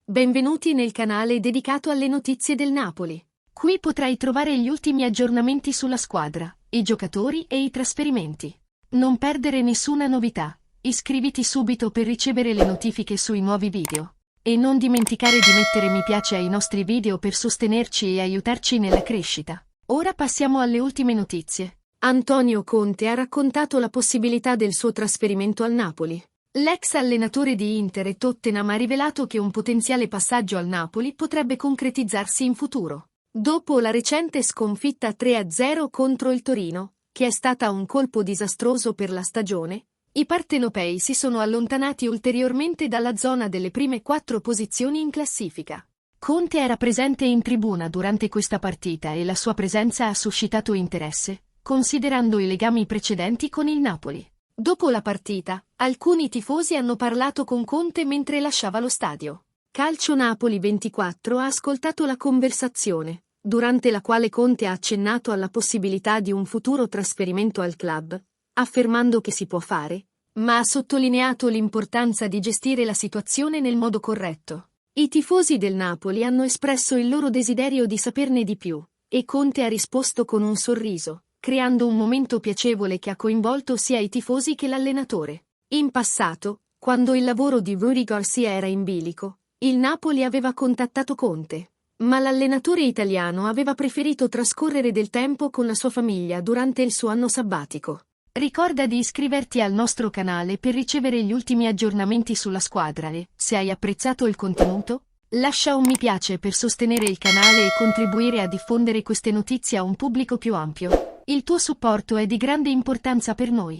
Benvenuti nel canale dedicato alle notizie del Napoli. Qui potrai trovare gli ultimi aggiornamenti sulla squadra, i giocatori e i trasferimenti. Non perdere nessuna novità. Iscriviti subito per ricevere le notifiche sui nuovi video. E non dimenticare di mettere mi piace ai nostri video per sostenerci e aiutarci nella crescita. Ora passiamo alle ultime notizie. Antonio Conte ha raccontato la possibilità del suo trasferimento al Napoli. L'ex allenatore di Inter e Tottenham ha rivelato che un potenziale passaggio al Napoli potrebbe concretizzarsi in futuro. Dopo la recente sconfitta 3-0 contro il Torino, che è stata un colpo disastroso per la stagione, i partenopei si sono allontanati ulteriormente dalla zona delle prime 4 posizioni in classifica. Conte era presente in tribuna durante questa partita e la sua presenza ha suscitato interesse, considerando i legami precedenti con il Napoli. Dopo la partita, alcuni tifosi hanno parlato con Conte mentre lasciava lo stadio. Calcio Napoli 24 ha ascoltato la conversazione, durante la quale Conte ha accennato alla possibilità di un futuro trasferimento al club, affermando che si può fare, ma ha sottolineato l'importanza di gestire la situazione nel modo corretto. I tifosi del Napoli hanno espresso il loro desiderio di saperne di più, e Conte ha risposto con un sorriso, creando un momento piacevole che ha coinvolto sia i tifosi che l'allenatore. In passato, quando il lavoro di Rudi Garcia era in bilico, il Napoli aveva contattato Conte, ma l'allenatore italiano aveva preferito trascorrere del tempo con la sua famiglia durante il suo anno sabbatico. Ricorda di iscriverti al nostro canale per ricevere gli ultimi aggiornamenti sulla squadra e, se hai apprezzato il contenuto, lascia un mi piace per sostenere il canale e contribuire a diffondere queste notizie a un pubblico più ampio. Il tuo supporto è di grande importanza per noi.